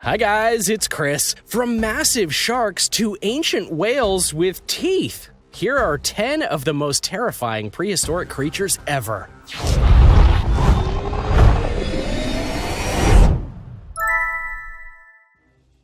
Hi guys, it's Chris. From massive sharks to ancient whales with teeth, here are 10 of the most terrifying prehistoric creatures ever.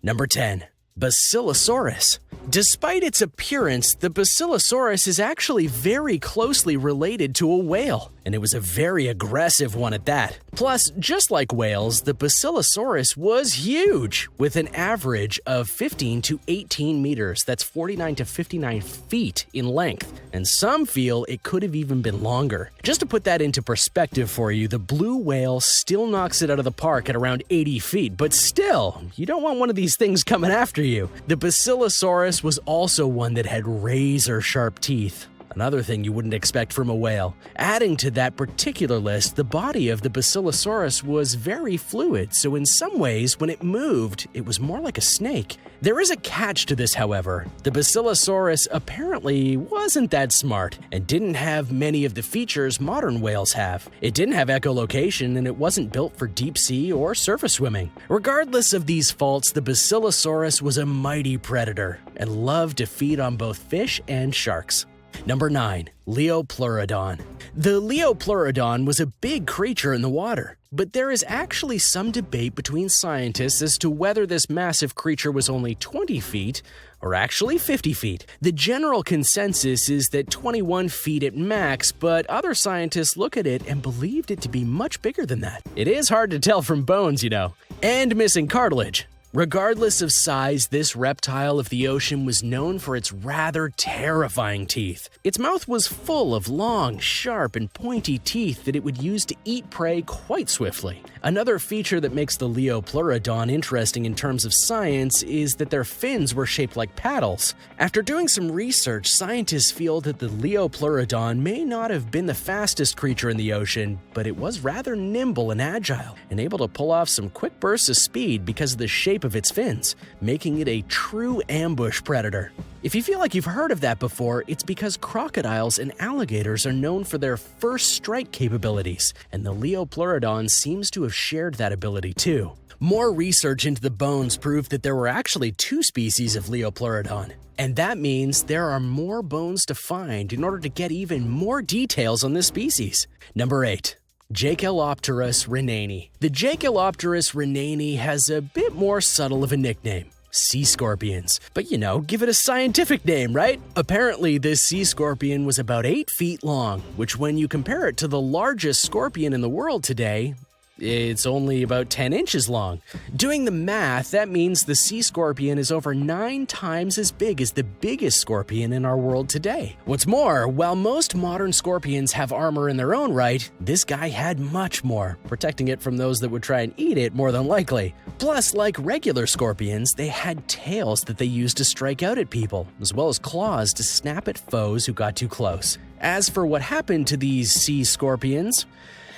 Number 10. Basilosaurus. Despite its appearance, the Basilosaurus is actually very closely related to a whale, and it was a very aggressive one at that. Plus, just like whales, the Basilosaurus was huge, with an average of 15 to 18 meters, that's 49 to 59 feet in length, and some feel it could have even been longer. Just to put that into perspective for you, the blue whale still knocks it out of the park at around 80 feet, but still, you don't want one of these things coming after you. The Basilosaurus was also one that had razor-sharp teeth. Another thing you wouldn't expect from a whale. Adding to that particular list, the body of the Basilosaurus was very fluid, so in some ways, when it moved, it was more like a snake. There is a catch to this, however. The Basilosaurus apparently wasn't that smart and didn't have many of the features modern whales have. It didn't have echolocation, and it wasn't built for deep sea or surface swimming. Regardless of these faults, the Basilosaurus was a mighty predator and loved to feed on both fish and sharks. Number 9. Liopleurodon. The Liopleurodon was a big creature in the water, but there is actually some debate between scientists as to whether this massive creature was only 20 feet or actually 50 feet. The general consensus is that 21 feet at max, but other scientists look at it and believed it to be much bigger than that. It is hard to tell from bones, you know, and missing cartilage. Regardless of size, this reptile of the ocean was known for its rather terrifying teeth. Its mouth was full of long, sharp, and pointy teeth that it would use to eat prey quite swiftly. Another feature that makes the Liopleurodon interesting in terms of science is that their fins were shaped like paddles. After doing some research, scientists feel that the Liopleurodon may not have been the fastest creature in the ocean, but it was rather nimble and agile, and able to pull off some quick bursts of speed because of the shape of its fins, making it a true ambush predator. If you feel like you've heard of that before, it's because crocodiles and alligators are known for their first strike capabilities, and the Liopleurodon seems to have shared that ability too. More research into the bones proved that there were actually 2 species of Liopleurodon, and that means there are more bones to find in order to get even more details on this species. Number 8. JAEKELOPTERUS RHENANIE. The JAEKELOPTERUS RHENANIE has a bit more subtle of a nickname. Sea scorpions. But you know, give it a scientific name, right? Apparently, this sea scorpion was about 8 feet long, which when you compare it to the largest scorpion in the world today, it's only about 10 inches long. Doing the math, that means the sea scorpion is over 9 times as big as the biggest scorpion in our world today. What's more, while most modern scorpions have armor in their own right, this guy had much more, protecting it from those that would try and eat it more than likely. Plus, like regular scorpions, they had tails that they used to strike out at people, as well as claws to snap at foes who got too close. As for what happened to these sea scorpions,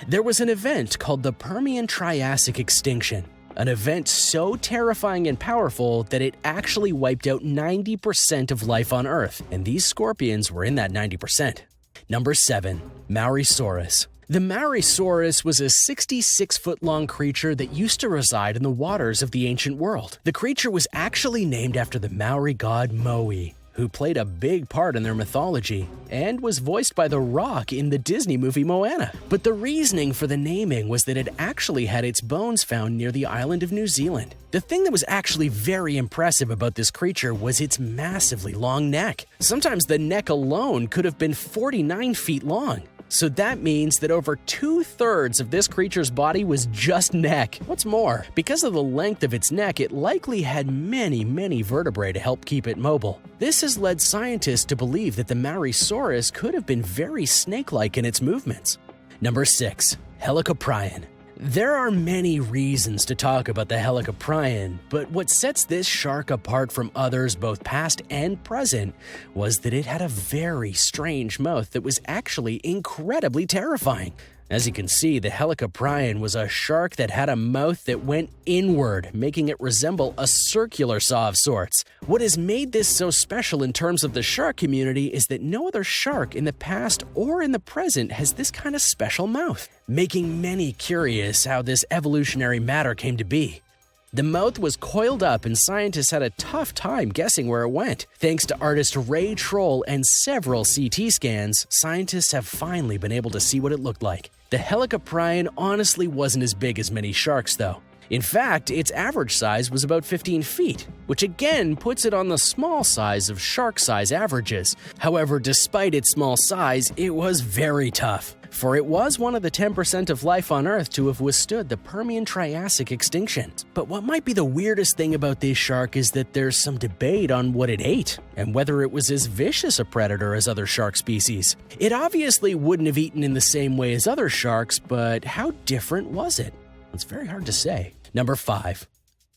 there was an event called the Permian-Triassic extinction, an event so terrifying and powerful that it actually wiped out 90% of life on Earth, and these scorpions were in that 90%. Number 7. Mauisaurus. The Mauisaurus was a 66-foot-long creature that used to reside in the waters of the ancient world. The creature was actually named after the Maori god Maui, who played a big part in their mythology, and was voiced by The Rock in the Disney movie Moana. But the reasoning for the naming was that it actually had its bones found near the island of New Zealand. The thing that was actually very impressive about this creature was its massively long neck. Sometimes the neck alone could have been 49 feet long. So that means that over 2/3 of this creature's body was just neck. What's more, because of the length of its neck, it likely had many vertebrae to help keep it mobile. This has led scientists to believe that the Mauisaurus could have been very snake-like in its movements. Number 6. HELICOPRION. There are many reasons to talk about the HELICOPRION, but what sets this shark apart from others both past and present was that it had a very strange mouth that was actually incredibly terrifying. As you can see, the HELICOPRION was a shark that had a mouth that went inward, making it resemble a circular saw of sorts. What has made this so special in terms of the shark community is that no other shark in the past or in the present has this kind of special mouth, making many curious how this evolutionary matter came to be. The mouth was coiled up and scientists had a tough time guessing where it went. Thanks to artist Ray Troll and several CT scans, scientists have finally been able to see what it looked like. The HELICOPRION honestly wasn't as big as many sharks though. In fact, its average size was about 15 feet, which again puts it on the small size of shark size averages. However, despite its small size, it was very tough, for it was one of the 10% of life on Earth to have withstood the Permian-Triassic extinction. But what might be the weirdest thing about this shark is that there's some debate on what it ate, and whether it was as vicious a predator as other shark species. It obviously wouldn't have eaten in the same way as other sharks, but how different was it? It's very hard to say. Number 5.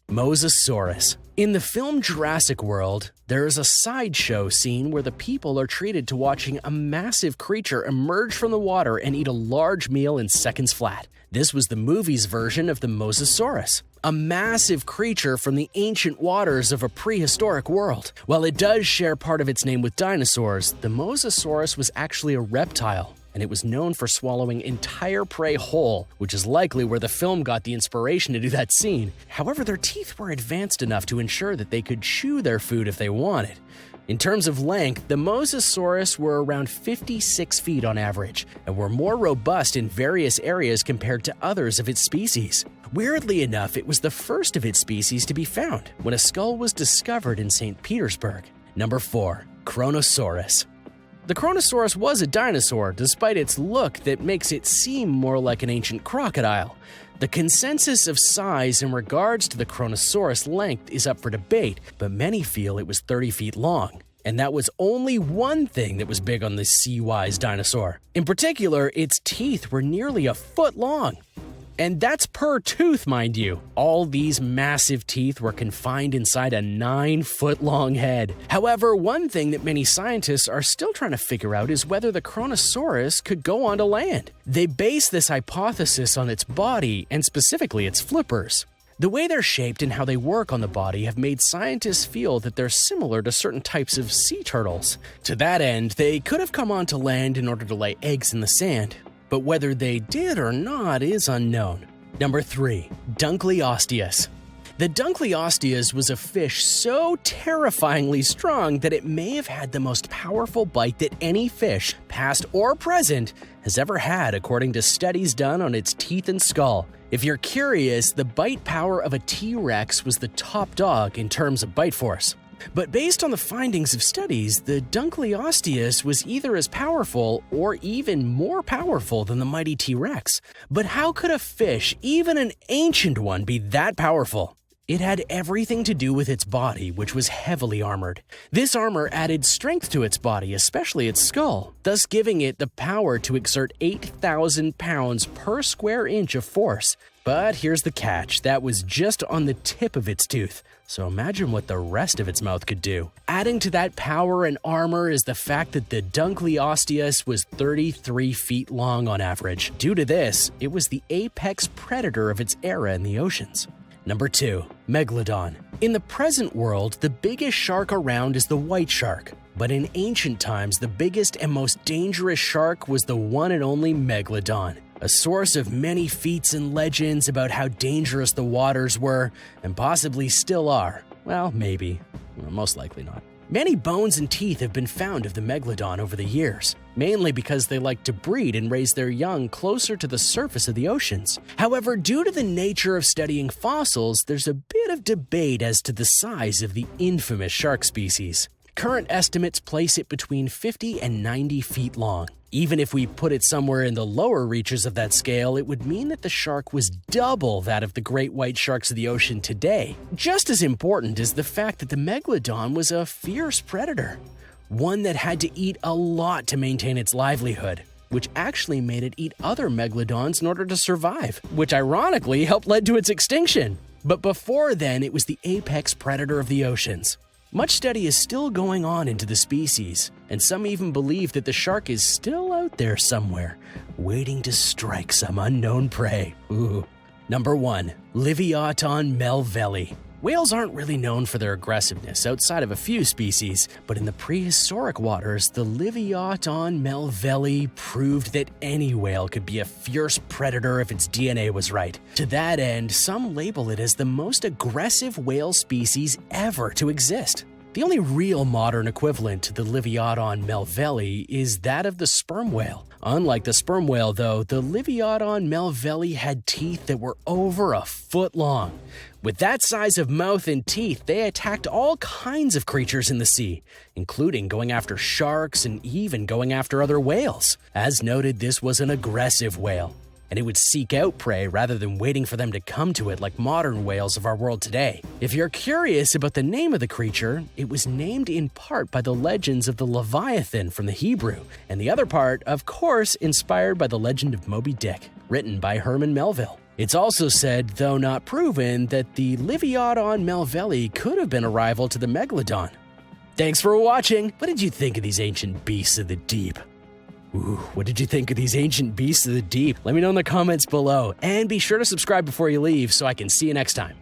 Mosasaurus. In the film Jurassic World, there is a sideshow scene where the people are treated to watching a massive creature emerge from the water and eat a large meal in seconds flat. This was the movie's version of the Mosasaurus, a massive creature from the ancient waters of a prehistoric world. While it does share part of its name with dinosaurs, the Mosasaurus was actually a reptile, and it was known for swallowing entire prey whole, which is likely where the film got the inspiration to do that scene. However, their teeth were advanced enough to ensure that they could chew their food if they wanted. In terms of length, the Mosasaurus were around 56 feet on average, and were more robust in various areas compared to others of its species. Weirdly enough, it was the first of its species to be found when a skull was discovered in St. Petersburg. Number 4. KRONOSAURUS. The Kronosaurus was a dinosaur, despite its look that makes it seem more like an ancient crocodile. The consensus of size in regards to the Kronosaurus length is up for debate, but many feel it was 30 feet long. And that was only one thing that was big on this sea-wise dinosaur. In particular, its teeth were nearly a foot long. And that's per tooth, mind you. All these massive teeth were confined inside a 9-foot-long head. However, one thing that many scientists are still trying to figure out is whether the Kronosaurus could go onto land. They base this hypothesis on its body, and specifically its flippers. The way they're shaped and how they work on the body have made scientists feel that they're similar to certain types of sea turtles. To that end, they could have come onto land in order to lay eggs in the sand, but whether they did or not is unknown. Number 3. DUNKLEOSTEUS. The DUNKLEOSTEUS was a fish so terrifyingly strong that it may have had the most powerful bite that any fish, past or present, has ever had, according to studies done on its teeth and skull. If you're curious, the bite power of a T-Rex was the top dog in terms of bite force. But based on the findings of studies, the DUNKLEOSTEUS was either as powerful or even more powerful than the mighty T-Rex. But how could a fish, even an ancient one, be that powerful? It had everything to do with its body, which was heavily armored. This armor added strength to its body, especially its skull, thus giving it the power to exert 8,000 pounds per square inch of force. But here's the catch, that was just on the tip of its tooth. So imagine what the rest of its mouth could do. Adding to that power and armor is the fact that the DUNKLEOSTEUS was 33 feet long on average. Due to this, it was the apex predator of its era in the oceans. Number 2. Megalodon. In the present world, the biggest shark around is the white shark. But in ancient times, the biggest and most dangerous shark was the one and only Megalodon. A source of many feats and legends about how dangerous the waters were, and possibly still are. Well, maybe. Most likely not. Many bones and teeth have been found of the Megalodon over the years, mainly because they like to breed and raise their young closer to the surface of the oceans. However, due to the nature of studying fossils, there's a bit of debate as to the size of the infamous shark species. Current estimates place it between 50 and 90 feet long. Even if we put it somewhere in the lower reaches of that scale, it would mean that the shark was double that of the great white sharks of the ocean today. Just as important is the fact that the Megalodon was a fierce predator, one that had to eat a lot to maintain its livelihood, which actually made it eat other megalodons in order to survive, which ironically helped lead to its extinction. But before then, it was the apex predator of the oceans. Much study is still going on into the species, and some even believe that the shark is still out there somewhere, waiting to strike some unknown prey. Ooh. Number 1. Liopleurodon melvelli. Whales aren't really known for their aggressiveness outside of a few species, but in the prehistoric waters, the Liopleurodon melvelli proved that any whale could be a fierce predator if its DNA was right. To that end, some label it as the most aggressive whale species ever to exist. The only real modern equivalent to the Liopleurodon melvelli is that of the sperm whale. Unlike the sperm whale, though, the Liopleurodon melvelli had teeth that were over a foot long. With that size of mouth and teeth, they attacked all kinds of creatures in the sea, including going after sharks and even going after other whales. As noted, this was an aggressive whale, and it would seek out prey rather than waiting for them to come to it like modern whales of our world today. If you're curious about the name of the creature, it was named in part by the legends of the Leviathan from the Hebrew, and the other part, of course, inspired by the legend of Moby Dick, written by Herman Melville. It's also said, though not proven, that the Liopleurodon melvelli could have been a rival to the Megalodon. Thanks for watching! What did you think of these ancient beasts of the deep? What did you think of these ancient beasts of the deep? Let me know in the comments below, and be sure to subscribe before you leave so I can see you next time.